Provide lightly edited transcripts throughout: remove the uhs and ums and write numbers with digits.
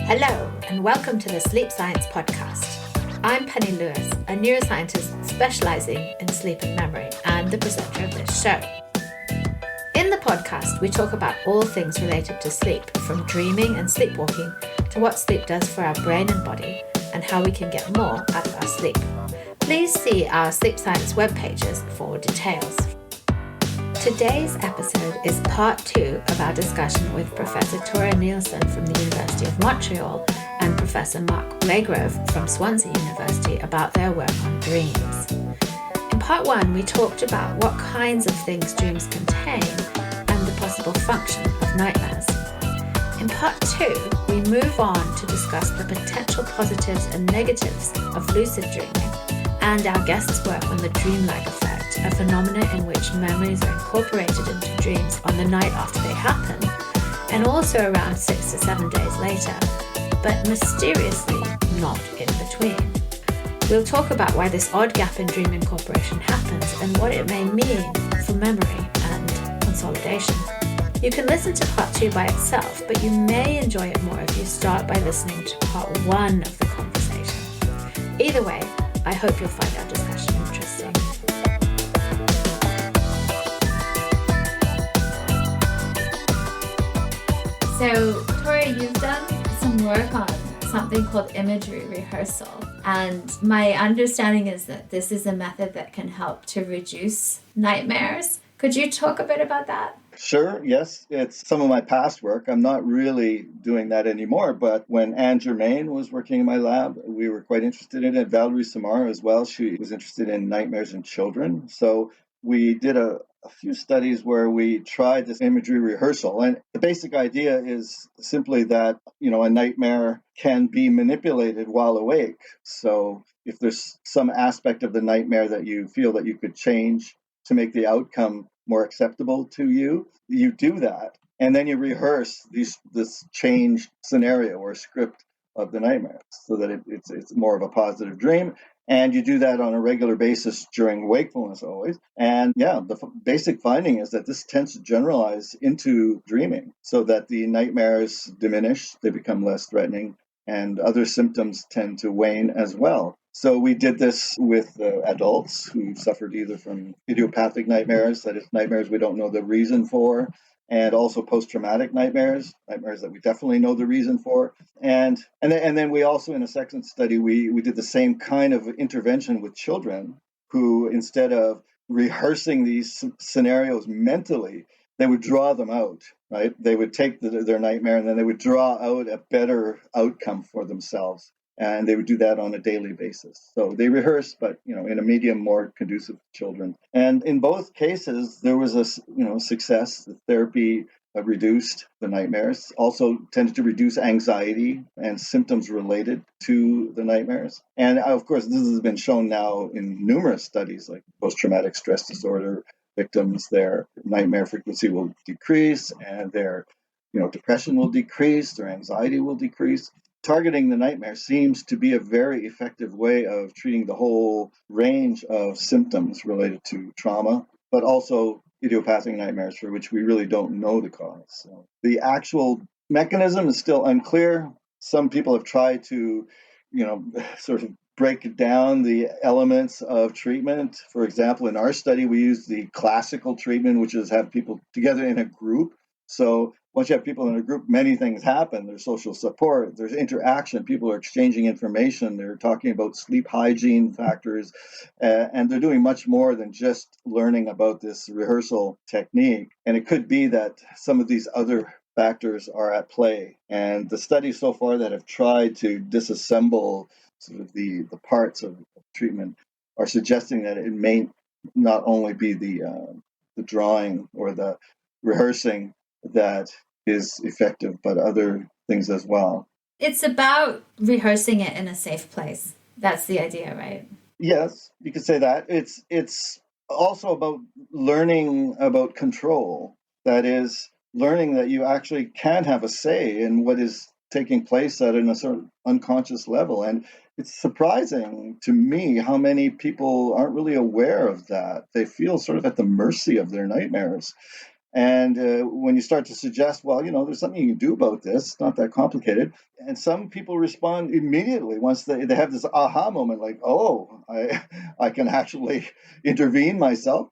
Hello, and welcome to the Sleep Science Podcast. I'm Penny Lewis, a neuroscientist specializing in sleep and memory, and the presenter of this show. In the podcast, we talk about all things related to sleep, from dreaming and sleepwalking to what sleep does for our brain and body, and how we can get more out of our sleep. Please see our Sleep Science web pages for details. Today's episode is part 2 of our discussion with Professor Tore Nielsen from the University of Montreal and Professor Blagrove from Swansea University about their work on dreams. In part 1, we talked about what kinds of things dreams contain and the possible function of nightmares. In part 2, we move on to discuss the potential positives and negatives of lucid dreaming and our guest's work on the dream lag effect, a phenomenon in which memories are incorporated into dreams on the night after they happen, and also around 6 to 7 days later, but mysteriously not in between. We'll talk about why this odd gap in dream incorporation happens and what it may mean for memory and consolidation. You can listen to part 2 by itself, but you may enjoy it more if you start by listening to part 1 of the conversation. Either way, I hope you'll find our discussion interesting. So, Tore, you've done some work on something called imagery rehearsal. And my understanding is that this is a method that can help to reduce nightmares. Could you talk a bit about that? Sure, yes. It's some of my past work. I'm not really doing that anymore, but when Anne Germain was working in my lab, we were quite interested in it. Valerie Samara as well, she was interested in nightmares in children. So we did a few studies where we tried this imagery rehearsal. And the basic idea is simply that, a nightmare can be manipulated while awake. So if there's some aspect of the nightmare that you feel that you could change to make the outcome more acceptable to you, you do that. And then you rehearse this changed scenario or script of the nightmare so that it's more of a positive dream. And you do that on a regular basis during wakefulness always. And the basic finding is that this tends to generalize into dreaming so that the nightmares diminish, they become less threatening, and other symptoms tend to wane as well. So we did this with adults who suffered either from idiopathic nightmares, that is, nightmares we don't know the reason for, and also post-traumatic nightmares that we definitely know the reason for. And then we also, in a second study, we did the same kind of intervention with children who, instead of rehearsing these scenarios mentally, they would draw them out, right? They would take their nightmare and then they would draw out a better outcome for themselves. And they would do that on a daily basis. So they rehearse, but in a medium more conducive to children. And in both cases, there was a success. The therapy reduced the nightmares, also tended to reduce anxiety and symptoms related to the nightmares. And of course, this has been shown now in numerous studies, like post-traumatic stress disorder victims, their nightmare frequency will decrease, and their depression will decrease, their anxiety will decrease. Targeting the nightmare seems to be a very effective way of treating the whole range of symptoms related to trauma, but also idiopathic nightmares for which we really don't know the cause. So the actual mechanism is still unclear. Some people have tried to, sort of break down the elements of treatment. For example, in our study, we used the classical treatment, which is have people together in a group. So once you have people in a group, many things happen. There's social support, there's interaction, people are exchanging information, they're talking about sleep hygiene factors, and they're doing much more than just learning about this rehearsal technique. And it could be that some of these other factors are at play. And the studies so far that have tried to disassemble sort of the parts of treatment are suggesting that it may not only be the drawing or the rehearsing that is effective, but other things as well. It's about rehearsing it in a safe place. That's the idea, right? Yes, you could say that. It's also about learning about control. That is, learning that you actually can have a say in what is taking place at a sort of unconscious level. And it's surprising to me how many people aren't really aware of that. They feel sort of at the mercy of their nightmares. And when you start to suggest, well, there's something you can do about this, it's not that complicated. And some people respond immediately once they have this aha moment, like, oh, I can actually intervene myself.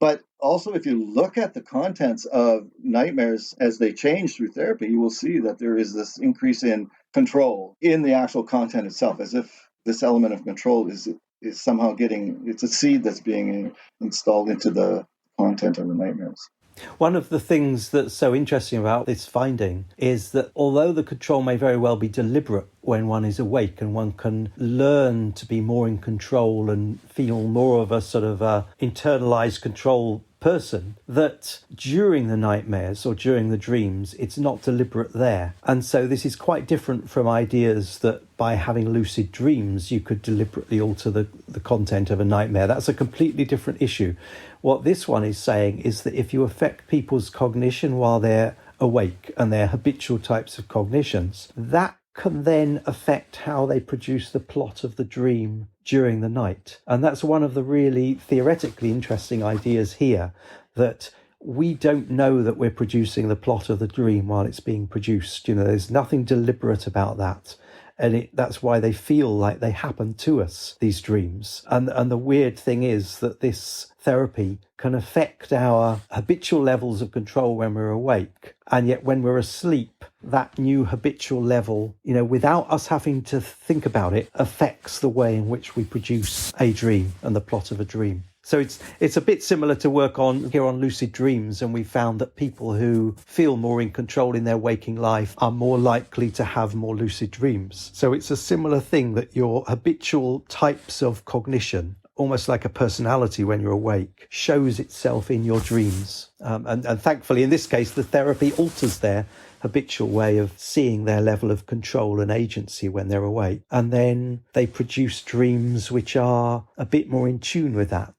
But also, if you look at the contents of nightmares as they change through therapy, you will see that there is this increase in control in the actual content itself, as if this element of control is somehow it's a seed that's being installed into the content of the nightmares. One of the things that's so interesting about this finding is that although the control may very well be deliberate when one is awake and one can learn to be more in control and feel more of a sort of internalized control person, that during the nightmares or during the dreams, it's not deliberate there. And so this is quite different from ideas that by having lucid dreams, you could deliberately alter the content of a nightmare. That's a completely different issue. What this one is saying is that if you affect people's cognition while they're awake and their habitual types of cognitions, that can then affect how they produce the plot of the dream during the night. And that's one of the really theoretically interesting ideas here, that we don't know that we're producing the plot of the dream while it's being produced. There's nothing deliberate about that. And that's why they feel like they happen to us, these dreams. And the weird thing is that this therapy can affect our habitual levels of control when we're awake. And yet when we're asleep, that new habitual level, without us having to think about it, affects the way in which we produce a dream and the plot of a dream. So it's a bit similar to work on lucid dreams, and we found that people who feel more in control in their waking life are more likely to have more lucid dreams. So it's a similar thing, that your habitual types of cognition, almost like a personality when you're awake, shows itself in your dreams. And thankfully, in this case, the therapy alters their habitual way of seeing their level of control and agency when they're awake. And then they produce dreams which are a bit more in tune with that.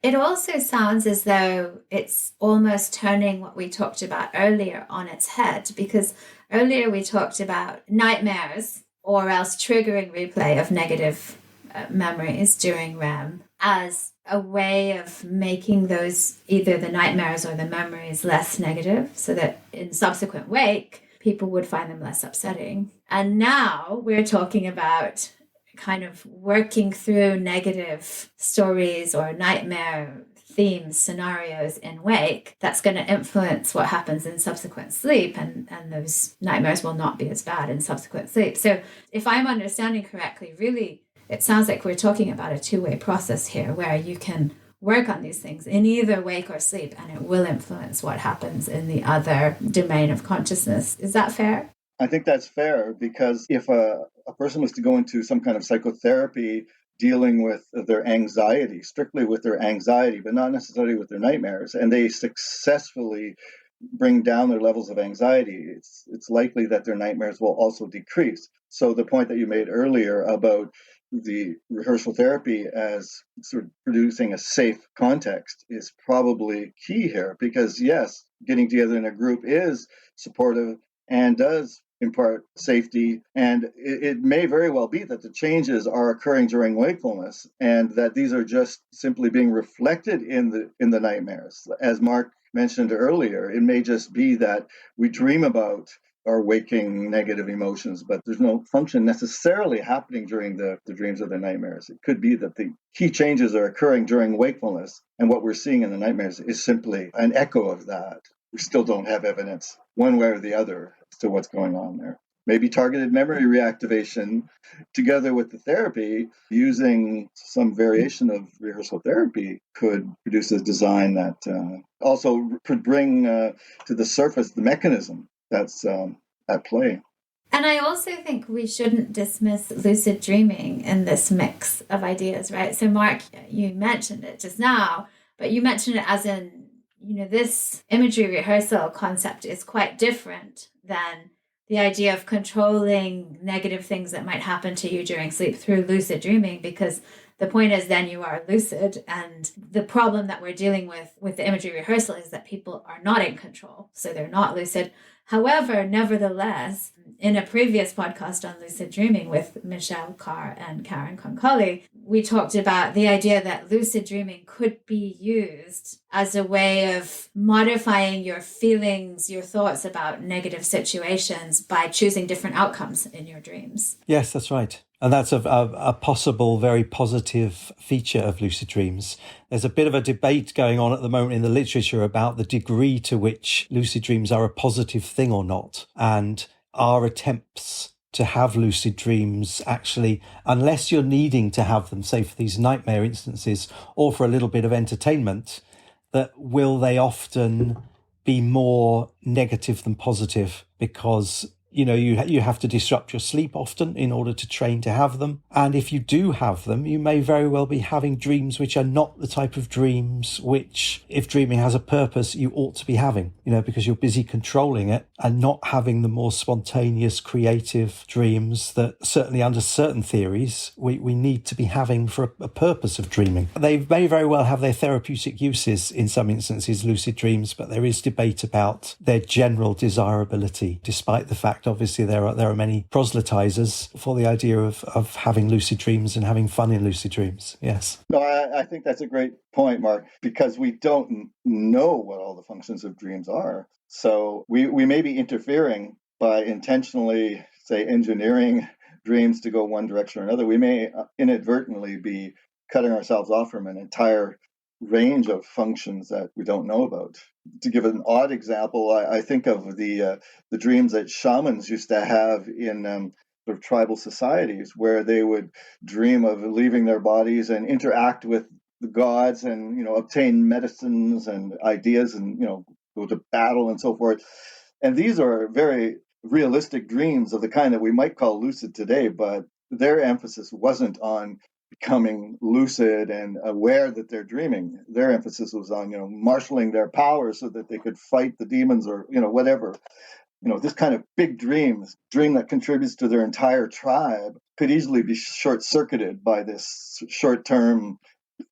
It also sounds as though it's almost turning what we talked about earlier on its head, because earlier we talked about nightmares or else triggering replay of negative memories during REM as a way of making those, either the nightmares or the memories, less negative, so that in subsequent wake, people would find them less upsetting. And now we're talking about kind of working through negative stories or nightmare themes, scenarios in wake, that's going to influence what happens in subsequent sleep, and those nightmares will not be as bad in subsequent sleep. So if I'm understanding correctly, really, it sounds like we're talking about a two-way process here, where you can work on these things in either wake or sleep, and it will influence what happens in the other domain of consciousness. Is that fair? I think that's fair, because if a person was to go into some kind of psychotherapy dealing with their anxiety, strictly with their anxiety, but not necessarily with their nightmares, and they successfully bring down their levels of anxiety, it's likely that their nightmares will also decrease. So the point that you made earlier about the rehearsal therapy as sort of producing a safe context is probably key here, because yes, getting together in a group is supportive and does impart safety, and it may very well be that the changes are occurring during wakefulness, and that these are just simply being reflected in the nightmares. As Mark mentioned earlier, it may just be that we dream about our waking negative emotions, but there's no function necessarily happening during the dreams of the nightmares. It could be that the key changes are occurring during wakefulness, and what we're seeing in the nightmares is simply an echo of that. We still don't have evidence one way or the other as to what's going on there. Maybe targeted memory reactivation together with the therapy, using some variation of rehearsal therapy, could produce a design that also could bring to the surface the mechanism that's at play. And I also think we shouldn't dismiss lucid dreaming in this mix of ideas, right? So Mark, you mentioned it just now, but you mentioned it as in, this imagery rehearsal concept is quite different than the idea of controlling negative things that might happen to you during sleep through lucid dreaming, because the point is then you are lucid, and the problem that we're dealing with the imagery rehearsal is that people are not in control. So they're not lucid, However, nevertheless, in a previous podcast on lucid dreaming with Michelle Carr and Karen Concoli, we talked about the idea that lucid dreaming could be used as a way of modifying your feelings, your thoughts about negative situations by choosing different outcomes in your dreams. Yes, that's right. And that's a possible, very positive feature of lucid dreams. There's a bit of a debate going on at the moment in the literature about the degree to which lucid dreams are a positive thing or not. And our attempts to have lucid dreams actually, unless you're needing to have them, say for these nightmare instances or for a little bit of entertainment, that will they often be more negative than positive because you have to disrupt your sleep often in order to train to have them. And if you do have them, you may very well be having dreams which are not the type of dreams which, if dreaming has a purpose, you ought to be having, because you're busy controlling it and not having the more spontaneous, creative dreams that certainly under certain theories, we need to be having for a purpose of dreaming. They may very well have their therapeutic uses in some instances, lucid dreams, but there is debate about their general desirability, despite the fact obviously there are many proselytizers for the idea of having lucid dreams and having fun in lucid dreams. Yes. No, I think that's a great point, Mark, because we don't know what all the functions of dreams are. So we may be interfering by intentionally, say, engineering dreams to go one direction or another. We may inadvertently be cutting ourselves off from an entire range of functions that we don't know about. To give an odd example, I think of the dreams that shamans used to have in sort of tribal societies, where they would dream of leaving their bodies and interact with the gods and obtain medicines and ideas and go to battle and so forth. And these are very realistic dreams of the kind that we might call lucid today, but their emphasis wasn't on becoming lucid and aware that they're dreaming. Their emphasis was on, marshaling their powers so that they could fight the demons or, whatever. This kind of big dream that contributes to their entire tribe could easily be short-circuited by this short-term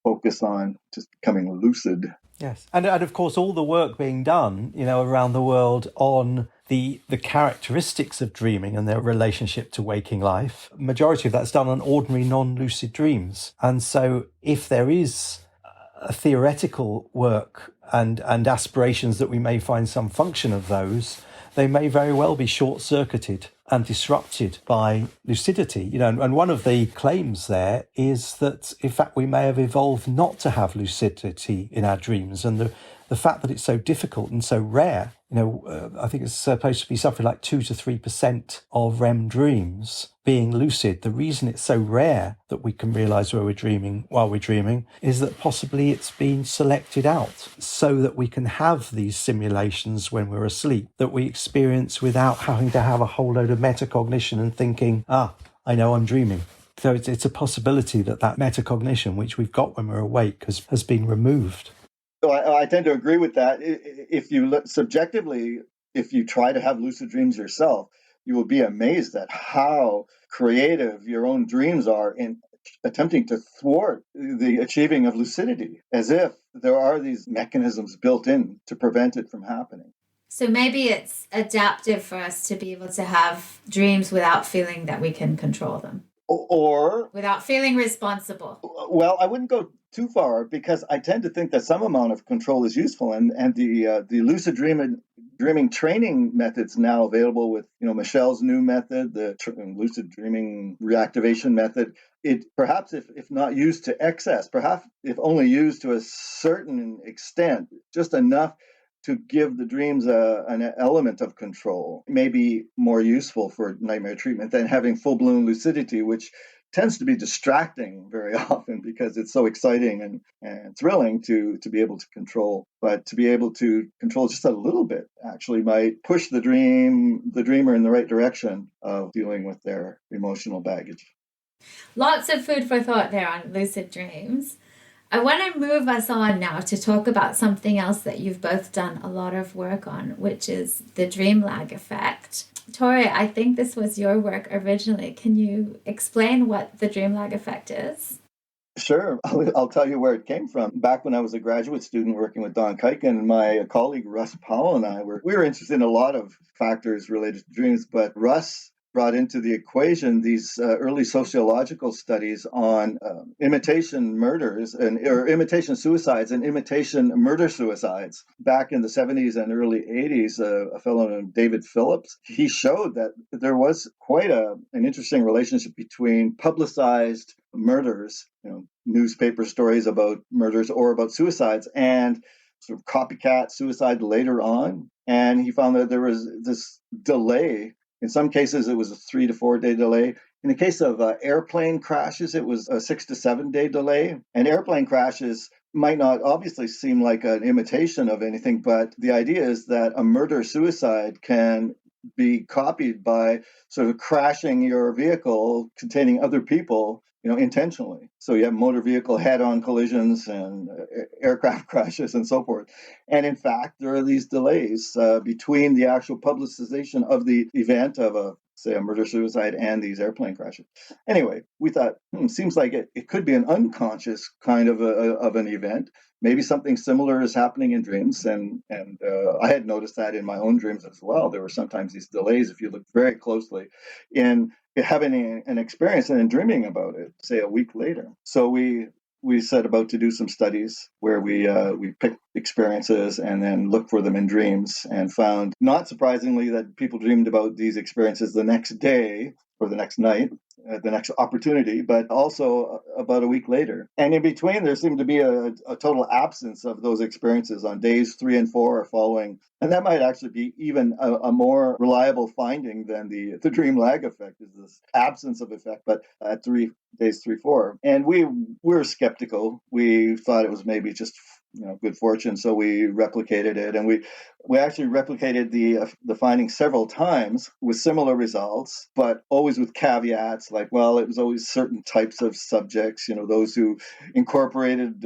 focus on just becoming lucid. Yes. And of course, all the work being done, around the world on the characteristics of dreaming and their relationship to waking life, majority of that's done on ordinary non-lucid dreams. And so if there is a theoretical work and aspirations that we may find some function of those, they may very well be short-circuited and disrupted by lucidity. And one of the claims there is that, in fact, we may have evolved not to have lucidity in our dreams. And the fact that it's so difficult and so rare, I think it's supposed to be something like 2 to 3% of REM dreams being lucid. The reason it's so rare that we can realize while we're dreaming is that possibly it's been selected out so that we can have these simulations when we're asleep that we experience without having to have a whole load of metacognition and thinking, I know I'm dreaming. So it's a possibility that metacognition, which we've got when we're awake, has been removed. So I tend to agree with that. If you look subjectively, if you try to have lucid dreams yourself, you will be amazed at how creative your own dreams are in attempting to thwart the achieving of lucidity, as if there are these mechanisms built in to prevent it from happening. So maybe it's adaptive for us to be able to have dreams without feeling that we can control them. Or without feeling responsible. Well, I wouldn't go too far, because I tend to think that some amount of control is useful, and the lucid dreaming training methods now available with Michelle's new method, the lucid dreaming reactivation method. It perhaps, if not used to excess, perhaps if only used to a certain extent, just enough to give the dreams an element of control, may be more useful for nightmare treatment than having full-blown lucidity, which tends to be distracting very often because it's so exciting and thrilling to be able to control. But to be able to control just a little bit actually might push the dreamer in the right direction of dealing with their emotional baggage. Lots of food for thought there on lucid dreams. I want to move us on now to talk about something else that you've both done a lot of work on, which is the dream lag effect. Tore, I think this was your work originally. Can you explain what the dream lag effect is? Sure. I'll tell you where it came from. Back when I was a graduate student working with Don Kuiken, my colleague Russ Powell and I we were interested in a lot of factors related to dreams, but Russ brought into the equation these early sociological studies on imitation murders or imitation suicides and imitation murder suicides. Back in the 70s and early 80s, a fellow named David Phillips, he showed that there was quite an interesting relationship between publicized murders, newspaper stories about murders or about suicides, and sort of copycat suicide later on. And he found that there was this delay. In some cases, it was a 3 to 4 day delay. In the case of airplane crashes, it was a 6 to 7 day delay. And airplane crashes might not obviously seem like an imitation of anything, but the idea is that a murder-suicide can be copied by sort of crashing your vehicle containing other people, intentionally. So you have motor vehicle head-on collisions and aircraft crashes and so forth. And in fact, there are these delays between the actual publicization of the event of a murder-suicide and these airplane crashes. Anyway, we thought, seems like it could be an unconscious kind of an event. Maybe something similar is happening in dreams, and I had noticed that in my own dreams as well. There were sometimes these delays if you look very closely in having an experience and then dreaming about it, say a week later. So we set about to do some studies where we picked experiences and then looked for them in dreams, and found, not surprisingly, that people dreamed about these experiences the next day or the next night, the next opportunity, but also about a week later. And in between, there seemed to be a total absence of those experiences on days 3 and 4 following. And that might actually be even a more reliable finding than the dream lag effect, is this absence of effect, but at days 3, 4. And we were skeptical. We thought it was maybe just good fortune, so we replicated it, and we actually replicated the findings several times with similar results, but always with caveats like, well, it was always certain types of subjects, those who incorporated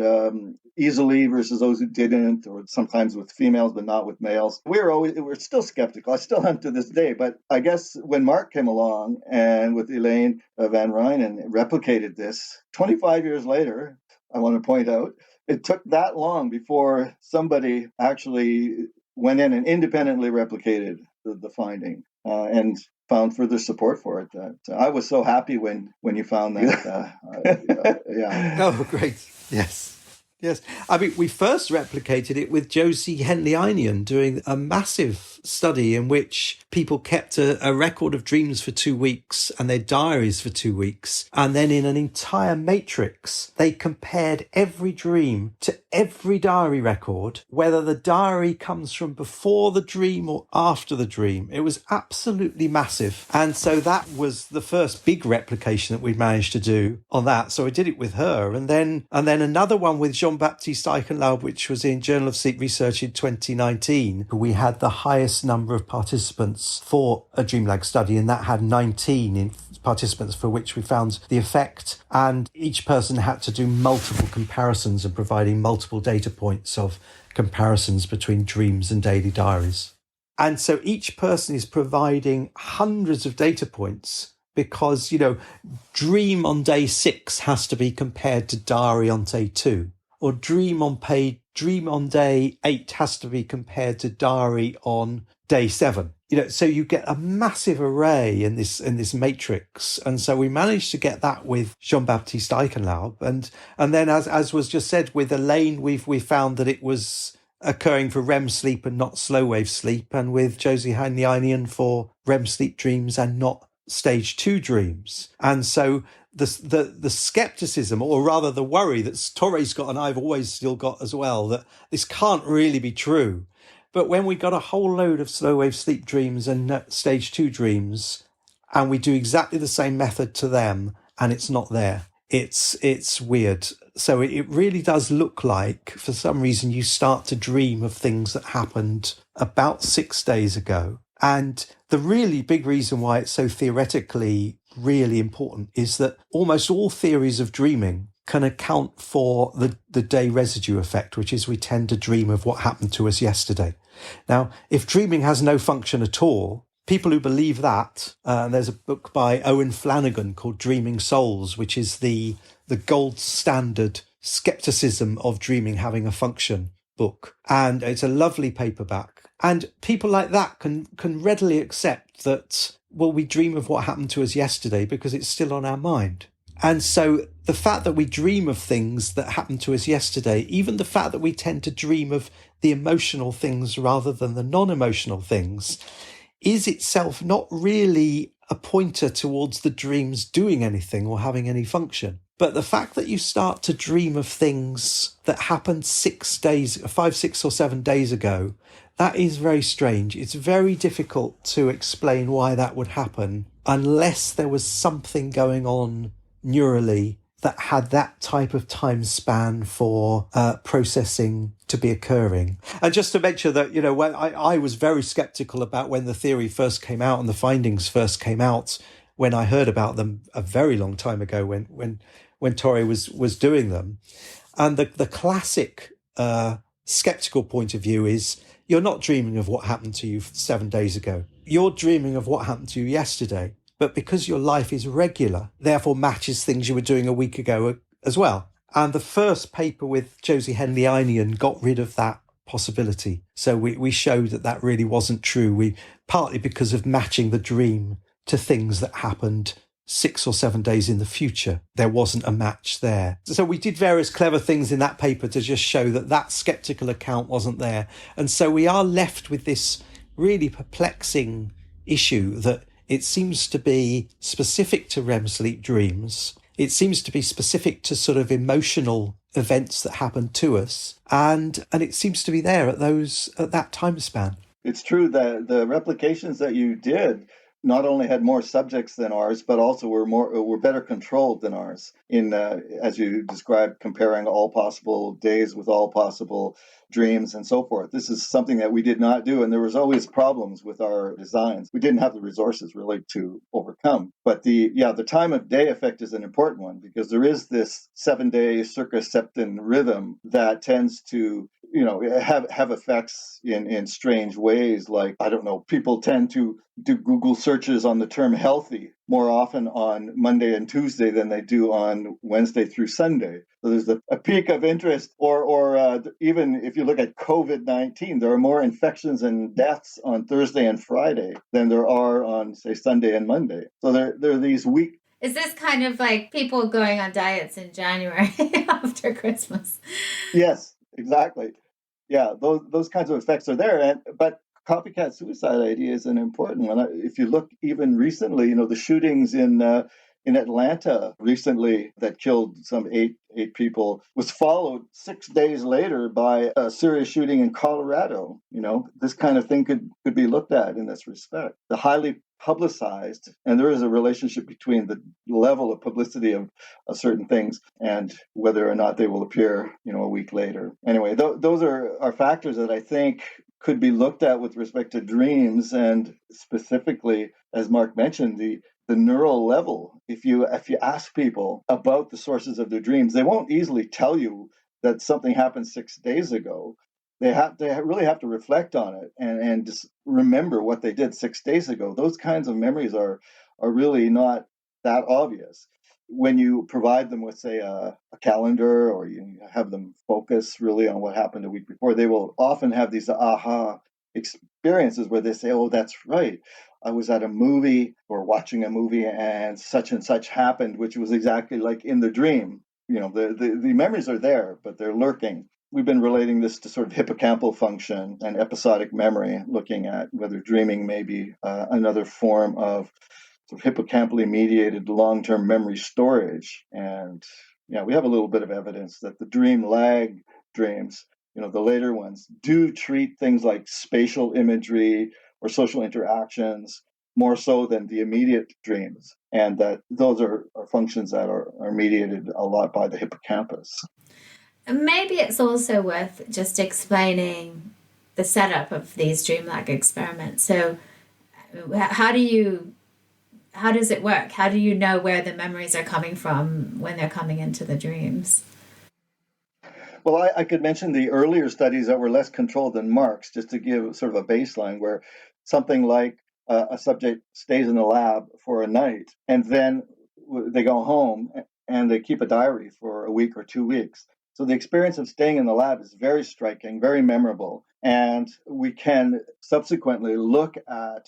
easily versus those who didn't, or sometimes with females but not with males. We're still skeptical. I still am to this day, but I guess when Mark came along and with Elaine Van Rijn replicated this 25 years later, I want to point out, it took that long before somebody actually went in and independently replicated the finding and found further support for it. I was so happy when you found that. Yeah. Oh, great. Yes. Yes. I mean, we first replicated it with Josie Henley-Einion doing a massive study in which people kept a record of dreams for 2 weeks and their diaries for 2 weeks. And then in an entire matrix, they compared every dream to every diary record, whether the diary comes from before the dream or after the dream. It was absolutely massive. And so that was the first big replication that we'd managed to do on that. So I did it with her. And then another one with Jean-Baptiste Eichenlaub, which was in Journal of Sleep Research in 2019. We had the highest number of participants for a dream lag study, and that had 19 participants for which we found the effect. And each person had to do multiple comparisons and providing multiple data points of comparisons between dreams and daily diaries. And so each person is providing hundreds of data points because, dream on day 6 has to be compared to diary on day 2. Or dream on day 8 has to be compared to diary on day 7. So you get a massive array in this matrix. And so we managed to get that with Jean-Baptiste Eichenlaub. And then as was just said with Elaine, we found that it was occurring for REM sleep and not slow wave sleep. And with Josie Henley-Einion for REM sleep dreams and not stage 2 dreams. And so the skepticism, or rather the worry that Tore's got and I've always still got as well, that this can't really be true. But when we got a whole load of slow wave sleep dreams and stage 2 dreams, and we do exactly the same method to them, and it's not there, it's weird. So it really does look like, for some reason, you start to dream of things that happened about 6 days ago. And the really big reason why it's so theoretically really important is that almost all theories of dreaming can account for the day residue effect, which is we tend to dream of what happened to us yesterday. Now, if dreaming has no function at all, people who believe that, there's a book by Owen Flanagan called Dreaming Souls, which is the gold standard skepticism of dreaming having a function book. And it's a lovely paperback. And people like that can readily accept that, well, we dream of what happened to us yesterday because it's still on our mind. And so the fact that we dream of things that happened to us yesterday, even the fact that we tend to dream of the emotional things rather than the non-emotional things, is itself not really a pointer towards the dreams doing anything or having any function. But the fact that you start to dream of things that happened 5, 6 or 7 days ago, that is very strange. It's very difficult to explain why that would happen unless there was something going on neurally that had that type of time span for processing to be occurring. And just to mention that, when I was very skeptical about when the theory first came out and the findings first came out, when I heard about them a very long time ago, when Tore was doing them. And the classic skeptical point of view is, you're not dreaming of what happened to you 7 days ago. You're dreaming of what happened to you yesterday. But because your life is regular, therefore matches things you were doing a week ago as well. And the first paper with Josie Henley-Einian got rid of that possibility. So we showed that really wasn't true. Partly because of matching the dream to things that happened 6 or 7 days in the future. There wasn't a match there. So we did various clever things in that paper to just show that skeptical account wasn't there. And so we are left with this really perplexing issue that it seems to be specific to REM sleep dreams. It seems to be specific to sort of emotional events that happen to us. And it seems to be there at that time span. It's true that the replications that you did not only had more subjects than ours, but also were better controlled than ours in, as you described, comparing all possible days with all possible dreams and so forth. This is something that we did not do, and there was always problems with our designs. We didn't have the resources really to overcome. But the time of day effect is an important one, because there is this 7-day circaseptan rhythm that tends to have effects in strange ways. Like, I don't know, people tend to do Google searches on the term healthy more often on Monday and Tuesday than they do on Wednesday through Sunday. So there's a peak of interest, or even if you look at COVID-19, there are more infections and deaths on Thursday and Friday than there are on, say, Sunday and Monday. So there are these weak. Is this kind of like people going on diets in January after Christmas? Yes, exactly. Yeah, those kinds of effects are there. But copycat suicide idea is an important one. If you look even recently, the shootings in Atlanta recently that killed some eight people was followed 6 days later by a serious shooting in Colorado. This kind of thing could be looked at in this respect. The highly publicized, and there is a relationship between the level of publicity of certain things and whether or not they will appear, a week later. Anyway, those are factors that I think could be looked at with respect to dreams, and specifically, as Mark mentioned, the neural level. If you ask people about the sources of their dreams, they won't easily tell you that something happened 6 days ago. They really have to reflect on it and just remember what they did 6 days ago. Those kinds of memories are really not that obvious. When you provide them with, say, a calendar, or you have them focus really on what happened a week before, they will often have these aha experiences where they say, oh, that's right, I was at a movie or watching a movie and such happened, which was exactly like in the dream. The memories are there, but they're lurking. We've been relating this to sort of hippocampal function and episodic memory, looking at whether dreaming may be another form of sort of hippocampally mediated long-term memory storage. And we have a little bit of evidence that the dream lag dreams, the later ones, do treat things like spatial imagery or social interactions more so than the immediate dreams, and that those are functions that are mediated a lot by the hippocampus. Maybe it's also worth just explaining the setup of these dream lag experiments. So how does it work? How do you know where the memories are coming from when they're coming into the dreams? Well, I could mention the earlier studies that were less controlled than Mark's, just to give sort of a baseline, where something like a subject stays in the lab for a night, and then they go home and they keep a diary for a week or 2 weeks. So the experience of staying in the lab is very striking, very memorable. And we can subsequently look at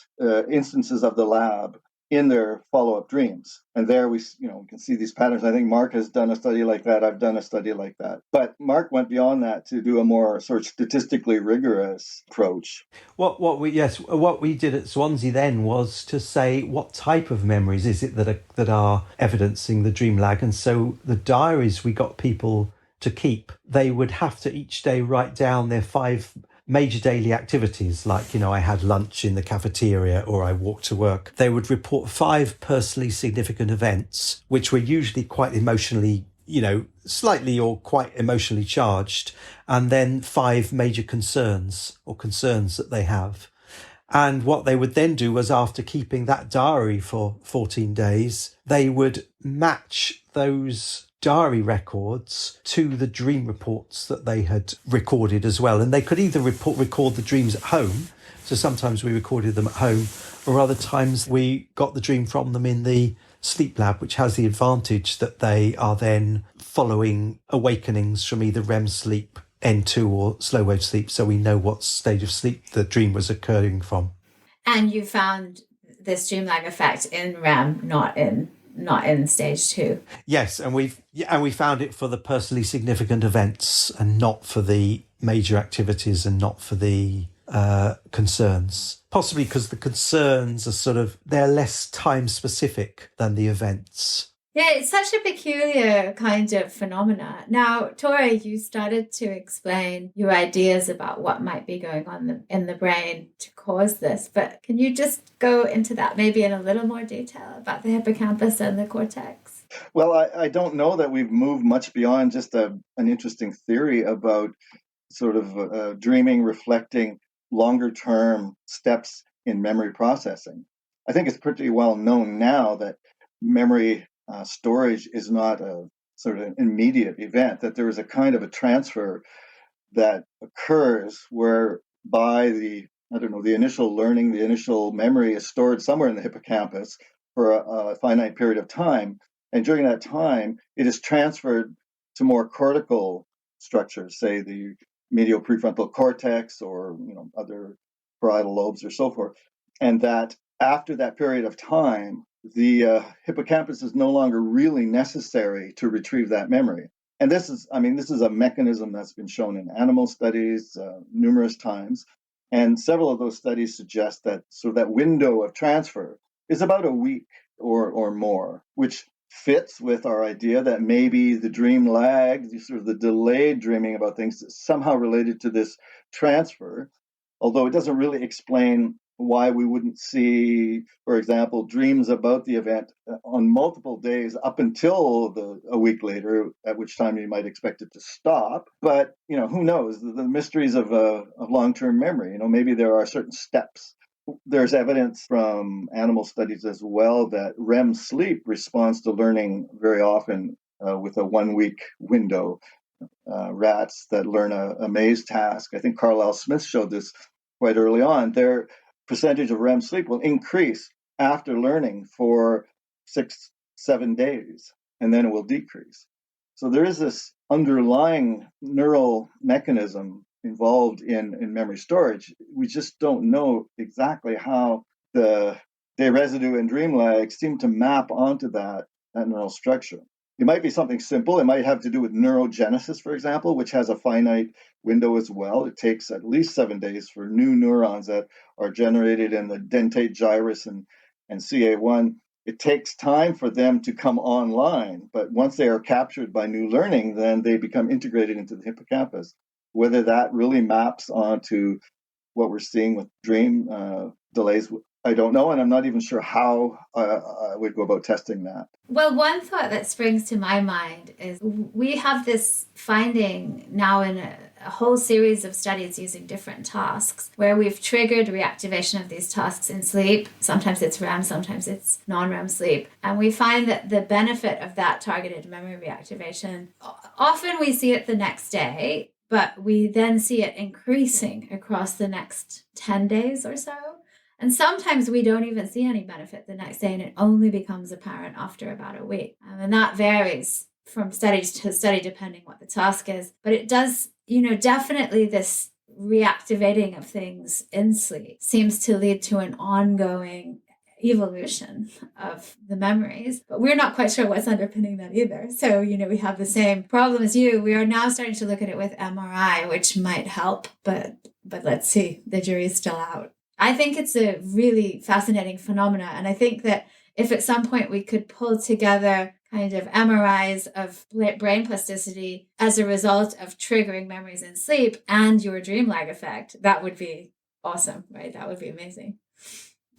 instances of the lab in their follow-up dreams. And there we can see these patterns. I think Mark has done a study like that. I've done a study like that. But Mark went beyond that to do a more sort of statistically rigorous approach. What we did at Swansea then was to say what type of memories is it that are evidencing the dream lag. And so the diaries we got people to keep, they would have to each day write down their 5 major daily activities, like, I had lunch in the cafeteria or I walked to work. They would report 5 personally significant events, which were usually quite emotionally, slightly or quite emotionally charged, and then 5 major concerns that they have. And what they would then do was, after keeping that diary for 14 days, they would match those diary records to the dream reports that they had recorded as well. And they could either record the dreams at home. So sometimes we recorded them at home, or other times we got the dream from them in the sleep lab, which has the advantage that they are then following awakenings from either REM sleep, N2 or slow wave sleep. So we know what stage of sleep the dream was occurring from. And you found this dream lag effect in REM, not in stage 2. Yes, and we found it for the personally significant events and not for the major activities and not for the concerns. Possibly because the concerns are they're less time specific than the events. Yeah, it's such a peculiar kind of phenomena. Now, Tore, you started to explain your ideas about what might be going on in the brain to cause this, but can you just go into that maybe in a little more detail about the hippocampus and the cortex? Well, I don't know that we've moved much beyond just an interesting theory about sort of dreaming reflecting longer-term steps in memory processing. I think it's pretty well known now that memory storage is not a sort of an immediate event, that there is a kind of a transfer that occurs whereby the initial learning, the initial memory is stored somewhere in the hippocampus for a finite period of time. And during that time, it is transferred to more cortical structures, say the medial prefrontal cortex or other parietal lobes or so forth. And that after that period of time, the hippocampus is no longer really necessary to retrieve that memory. And this is a mechanism that's been shown in animal studies numerous times. And several of those studies suggest that sort of that window of transfer is about a week or more, which fits with our idea that maybe the dream lag, sort of the delayed dreaming about things, is somehow related to this transfer, although it doesn't really explain why we wouldn't see, for example, dreams about the event on multiple days up until a week later, at which time you might expect it to stop. But who knows? The mysteries of long-term memory. Maybe there are certain steps. There's evidence from animal studies as well that REM sleep responds to learning very often with a 1-week window. Rats that learn a maze task, I think Carlisle Smith showed this quite early on, their percentage of REM sleep will increase after learning for 6-7 days, and then it will decrease. So there is this underlying neural mechanism involved in memory storage. We just don't know exactly how the day residue and dream lag seem to map onto that neural structure. It might be something simple. It might have to do with neurogenesis, for example, which has a finite window as well. It takes at least 7 days for new neurons that are generated in the dentate gyrus and CA1. It takes time for them to come online, but once they are captured by new learning, then they become integrated into the hippocampus. Whether that really maps onto what we're seeing with dream delays, I don't know, and I'm not even sure how I would go about testing that. Well, one thought that springs to my mind is we have this finding now in a whole series of studies using different tasks where we've triggered reactivation of these tasks in sleep. Sometimes it's REM, sometimes it's non-REM sleep. And we find that the benefit of that targeted memory reactivation, often we see it the next day, but we then see it increasing across the next 10 days or so. And sometimes we don't even see any benefit the next day, and it only becomes apparent after about a week. And that varies from study to study depending what the task is. But it does, definitely this reactivating of things in sleep seems to lead to an ongoing evolution of the memories, but we're not quite sure what's underpinning that either. So, we have the same problem as you. We are now starting to look at it with MRI, which might help, but let's see, the jury's still out. I think it's a really fascinating phenomena. And I think that if at some point we could pull together kind of MRIs of brain plasticity as a result of triggering memories in sleep and your dream lag effect, that would be awesome, right? That would be amazing.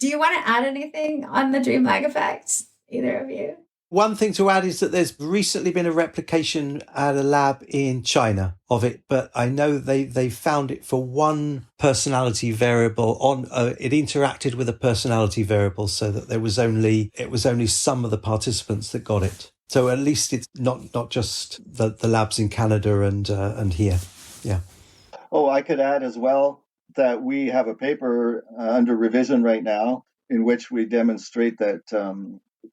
Do you want to add anything on the dream lag effect, either of you? One thing to add is that there's recently been a replication at a lab in China of it, but I know they found it for one personality variable it interacted with a personality variable, so that it was only some of the participants that got it. So at least it's not just the labs in Canada and here. Yeah. Oh, I could add as well that we have a paper under revision right now in which we demonstrate that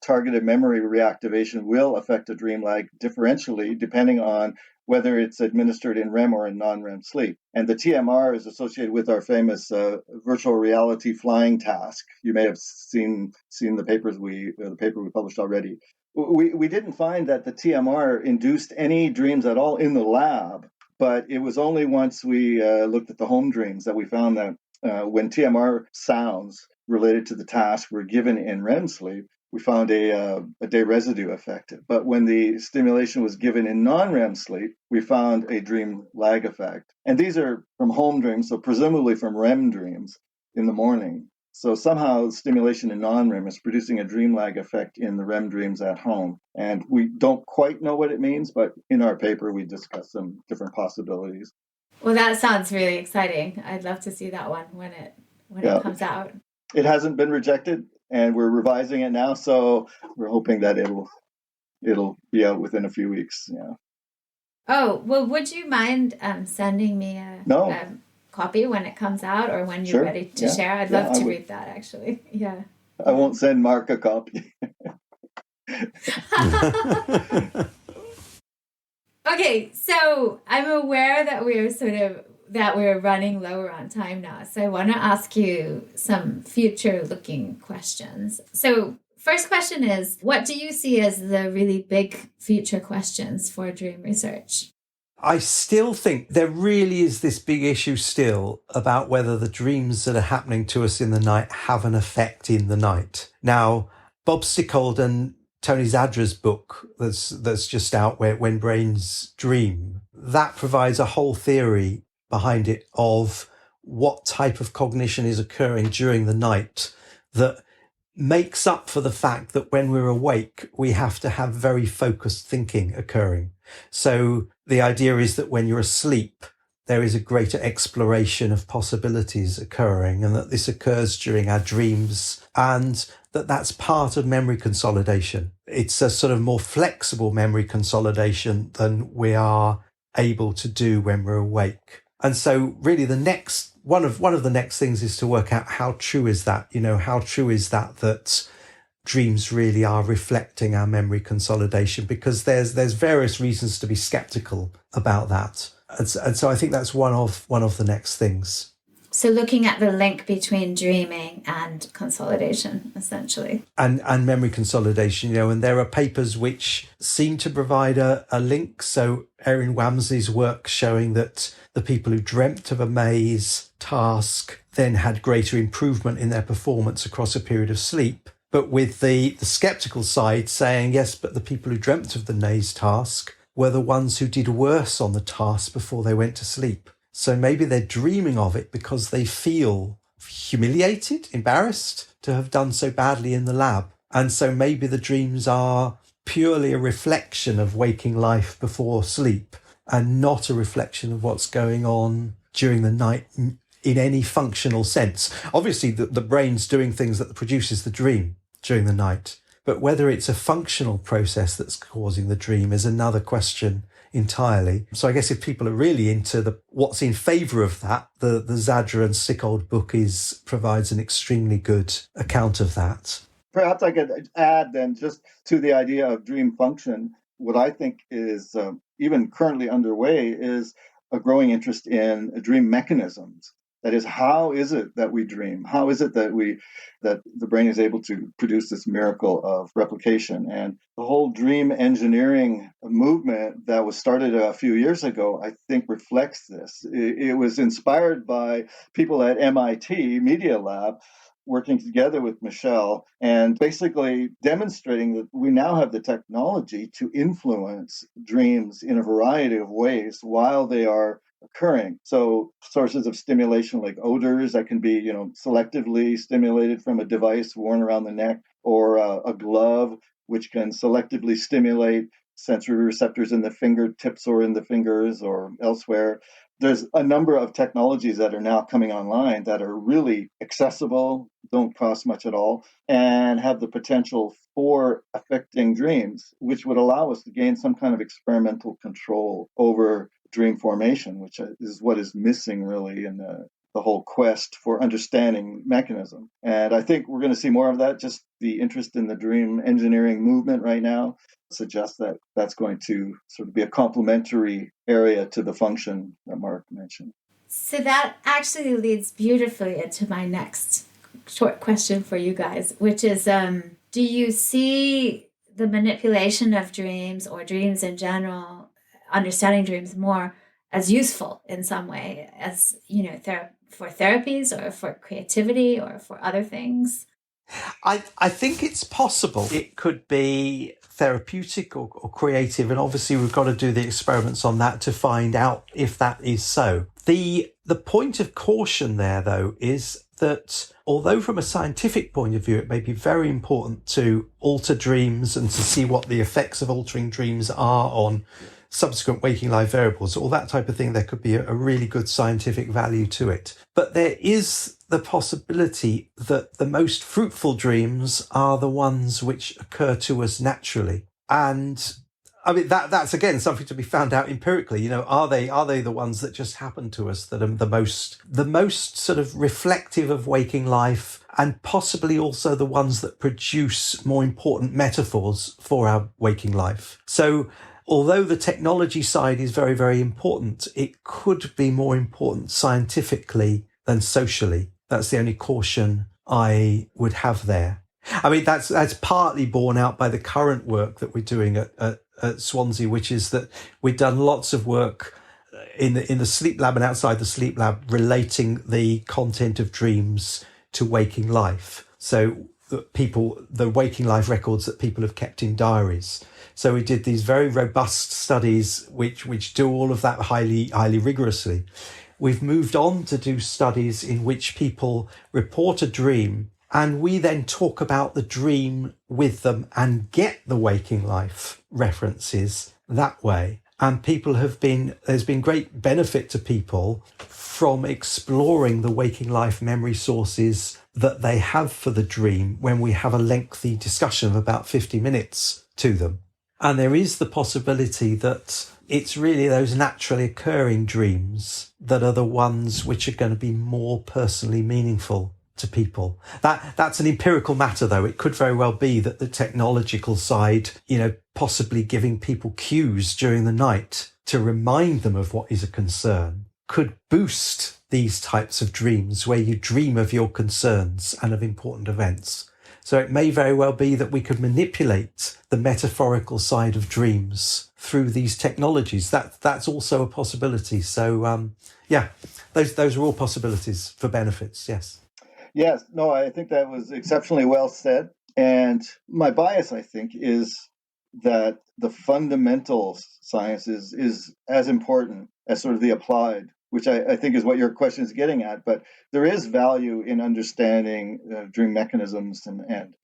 targeted memory reactivation will affect a dream lag differentially depending on whether it's administered in REM or in non-REM sleep. And the TMR is associated with our famous virtual reality flying task. You may have seen the paper we published already. We didn't find that the TMR induced any dreams at all in the lab, but it was only once we looked at the home dreams that we found that when TMR sounds related to the task were given in REM sleep, we found a day residue effect. But when the stimulation was given in non-REM sleep, we found a dream lag effect. And these are from home dreams, so presumably from REM dreams in the morning. So somehow stimulation in non-REM is producing a dream lag effect in the REM dreams at home. And we don't quite know what it means, but in our paper, we discuss some different possibilities. Well, that sounds really exciting. I'd love to see that one when it comes out. It hasn't been rejected, and we're revising it now, so we're hoping that it'll be out within a few weeks. Yeah. Oh, well, would you mind sending me a copy when it comes out or when you're ready to share? I'd love to read that, actually. Yeah. I won't send Mark a copy. Okay, so I'm aware that we're running lower on time now. So I want to ask you some future-looking questions. So first question is, what do you see as the really big future questions for dream research? I still think there really is this big issue still about whether the dreams that are happening to us in the night have an effect in the night. Now, Bob Stickold and Tony Zadra's book that's just out, When Brains Dream, that provides a whole theory behind it of what type of cognition is occurring during the night that makes up for the fact that when we're awake, we have to have very focused thinking occurring. So the idea is that when you're asleep, there is a greater exploration of possibilities occurring, and that this occurs during our dreams, and that's part of memory consolidation. It's a sort of more flexible memory consolidation than we are able to do when we're awake. And so really one of the next things is to work out how true is that, how true is that dreams really are reflecting our memory consolidation, because there's various reasons to be skeptical about that. And so I think that's one of the next things. So looking at the link between dreaming and consolidation, essentially. And memory consolidation, and there are papers which seem to provide a link. So Erin Wamsley's work showing that the people who dreamt of a maze task then had greater improvement in their performance across a period of sleep. But with the skeptical side saying, yes, but the people who dreamt of the maze task were the ones who did worse on the task before they went to sleep. So maybe they're dreaming of it because they feel humiliated, embarrassed to have done so badly in the lab. And so maybe the dreams are purely a reflection of waking life before sleep and not a reflection of what's going on during the night in any functional sense. Obviously, the brain's doing things that produces the dream during the night. But whether it's a functional process that's causing the dream is another question entirely. So I guess if people are really into what's in favour of that, the Zadra and Sickold book provides an extremely good account of that. Perhaps I could add then just to the idea of dream function, what I think is even currently underway is a growing interest in dream mechanisms. That is, how is it that we dream? How is it that the brain is able to produce this miracle of replication? And the whole dream engineering movement that was started a few years ago, I think reflects this. It was inspired by people at MIT Media Lab working together with Michelle and basically demonstrating that we now have the technology to influence dreams in a variety of ways while they are occurring. So sources of stimulation like odors that can be, selectively stimulated from a device worn around the neck, or a glove which can selectively stimulate sensory receptors in the fingertips or in the fingers or elsewhere. There's a number of technologies that are now coming online that are really accessible, don't cost much at all, and have the potential for affecting dreams, which would allow us to gain some kind of experimental control over dream formation, which is what is missing really in the whole quest for understanding mechanism. And I think we're going to see more of that. Just the interest in the dream engineering movement right now suggests that that's going to sort of be a complementary area to the function that Mark mentioned. So that actually leads beautifully into my next short question for you guys, which is, do you see the manipulation of dreams or dreams in general, understanding dreams more, as useful in some way, as, for therapies or for creativity or for other things? I think it's possible. It could be therapeutic or creative, and obviously we've got to do the experiments on that to find out if that is so. The point of caution there, though, is that although from a scientific point of view it may be very important to alter dreams and to see what the effects of altering dreams are on subsequent waking life variables, all that type of thing, there could be a really good scientific value to it. But there is the possibility that the most fruitful dreams are the ones which occur to us naturally. And I mean, that's again something to be found out empirically. Are they the ones that just happen to us that are the most sort of reflective of waking life, and possibly also the ones that produce more important metaphors for our waking life? So although the technology side is very, very important, it could be more important scientifically than socially. That's the only caution I would have there. I mean, that's partly borne out by the current work that we're doing at Swansea, which is that we've done lots of work in the sleep lab and outside the sleep lab relating the content of dreams to waking life. So the waking life records that people have kept in diaries. So we did these very robust studies which do all of that highly, highly rigorously. We've moved on to do studies in which people report a dream, and we then talk about the dream with them and get the waking life references that way. And there's been great benefit to people from exploring the waking life memory sources that they have for the dream when we have a lengthy discussion of about 50 minutes to them. And there is the possibility that it's really those naturally occurring dreams that are the ones which are going to be more personally meaningful to people. That's an empirical matter, though. It could very well be that the technological side, possibly giving people cues during the night to remind them of what is a concern, could boost these types of dreams where you dream of your concerns and of important events. So it may very well be that we could manipulate the metaphorical side of dreams through these technologies. That's also a possibility. So, those are all possibilities for benefits, yes. Yes, no, I think that was exceptionally well said. And my bias, I think, is that the fundamental science is as important as sort of the applied, which I think is what your question is getting at. But there is value in understanding dream mechanisms and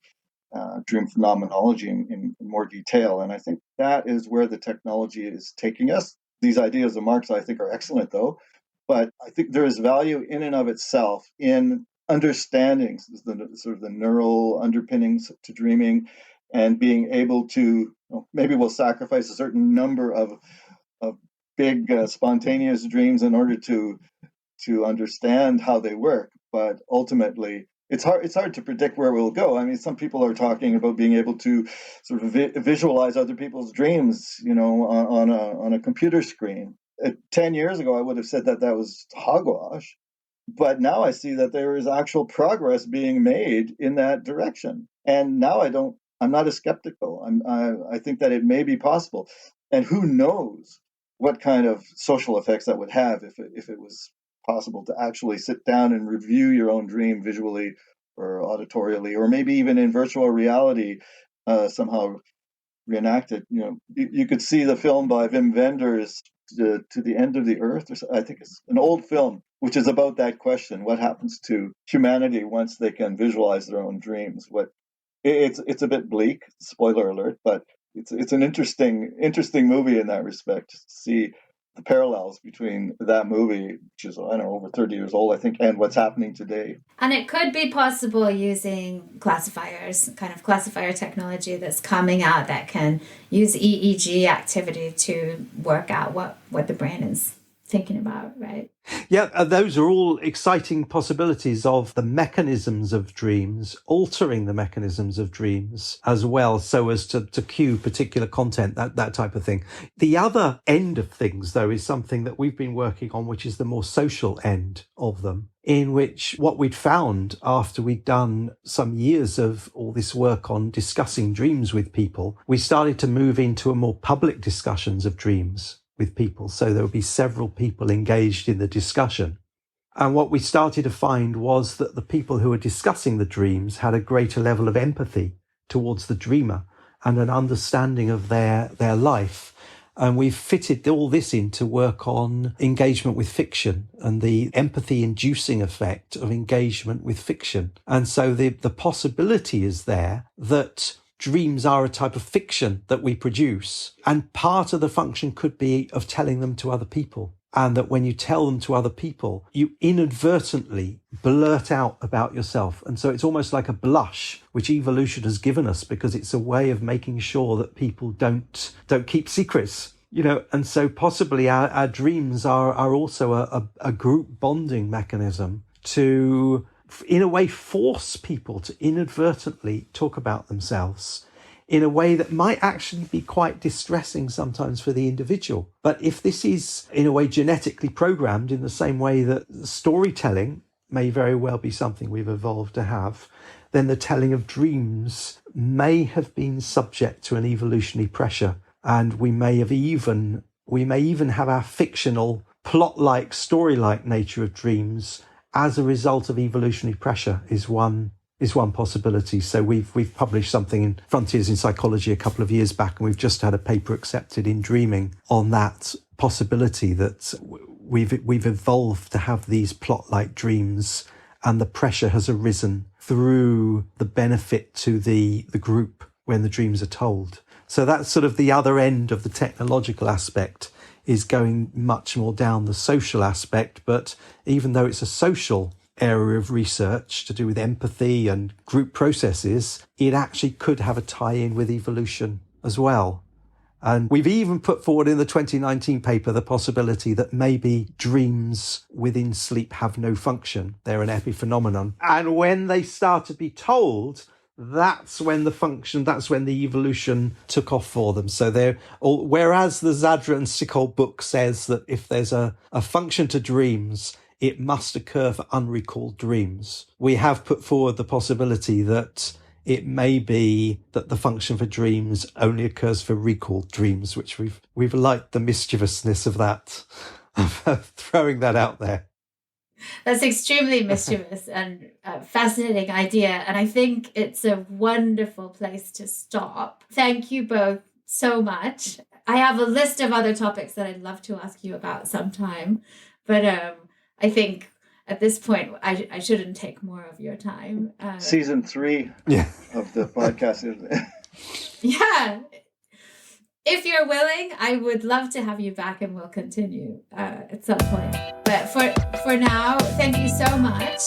dream phenomenology in more detail. And I think that is where the technology is taking us. These ideas of Marx, I think, are excellent, though. But I think there is value in and of itself in understanding the neural underpinnings to dreaming, and being able to, maybe we'll sacrifice a certain number of of big spontaneous dreams in order to understand how they work. But ultimately, it's hard to predict where we'll go. I mean, some people are talking about being able to sort of visualize other people's dreams, on a computer screen. 10 years ago, I would have said that was hogwash. But now I see that there is actual progress being made in that direction. And now I'm not as skeptical. I think that it may be possible. And who knows what kind of social effects that would have if it was possible to actually sit down and review your own dream visually or auditorially, or maybe even in virtual reality, somehow reenacted. You could see the film by Wim Wenders, to the End of the Earth, or I think it's an old film, which is about that question: what happens to humanity once they can visualize their own dreams? It's a bit bleak, spoiler alert, but it's an interesting movie in that respect, to see the parallels between that movie, which is, I don't know, over 30 years old, I think, and what's happening today. And it could be possible using classifiers, kind of classifier technology that's coming out that can use EEG activity to work out what the brain is thinking about, right? Yeah, those are all exciting possibilities of the mechanisms of dreams, altering the mechanisms of dreams as well, so as to cue particular content, that type of thing. The other end of things, though, is something that we've been working on, which is the more social end of them, in which what we'd found after we'd done some years of all this work on discussing dreams with people, we started to move into a more public discussions of dreams with people. So there would be several people engaged in the discussion. And what we started to find was that the people who were discussing the dreams had a greater level of empathy towards the dreamer and an understanding of their life. And we've fitted all this in to work on engagement with fiction and the empathy-inducing effect of engagement with fiction. And so the possibility is there that dreams are a type of fiction that we produce, and part of the function could be of telling them to other people. And that when you tell them to other people, you inadvertently blurt out about yourself. And so it's almost like a blush, which evolution has given us, because it's a way of making sure that people don't keep secrets. And so possibly our dreams are also a group bonding mechanism to, in a way, force people to inadvertently talk about themselves in a way that might actually be quite distressing sometimes for the individual. But if this is, in a way, genetically programmed in the same way that storytelling may very well be something we've evolved to have, then the telling of dreams may have been subject to an evolutionary pressure. And we may even have our fictional plot-like, story-like nature of dreams as a result of evolutionary pressure is one possibility. So we've published something in Frontiers in Psychology a couple of years back, and we've just had a paper accepted in Dreaming on that possibility that we've evolved to have these plot-like dreams, and the pressure has arisen through the benefit to the group when the dreams are told. So that's sort of the other end of the technological aspect, is going much more down the social aspect. But even though it's a social area of research to do with empathy and group processes, it actually could have a tie-in with evolution as well. And we've even put forward in the 2019 paper the possibility that maybe dreams within sleep have no function. They're an epiphenomenon. And when they start to be told, that's when the evolution took off for them. So whereas the Zadra and Sickle book says that if there's a function to dreams, it must occur for unrecalled dreams, we have put forward the possibility that it may be that the function for dreams only occurs for recalled dreams, which we've liked the mischievousness of that, of throwing that out there. That's extremely mischievous and fascinating idea. And I think it's a wonderful place to stop. Thank you both so much. I have a list of other topics that I'd love to ask you about sometime, but I think at this point I shouldn't take more of your time. Season 3 of the podcast. Yeah. If you're willing, I would love to have you back, and we'll continue at some point. But for now, thank you so much.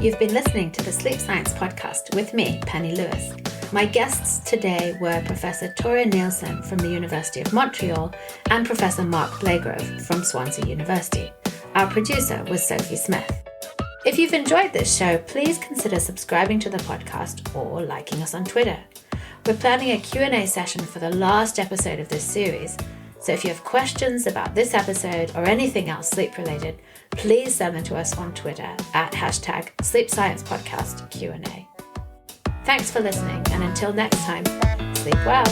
You've been listening to the Sleep Science Podcast with me, Penny Lewis. My guests today were Professor Tore Nielsen from the University of Montreal and Professor Mark Blagrove from Swansea University. Our producer was Sophie Smith. If you've enjoyed this show, please consider subscribing to the podcast or liking us on Twitter. We're planning a Q&A session for the last episode of this series, so if you have questions about this episode or anything else sleep-related, please send them to us on Twitter at #SleepSciencePodcastQ&A. Thanks for listening, and until next time, sleep well.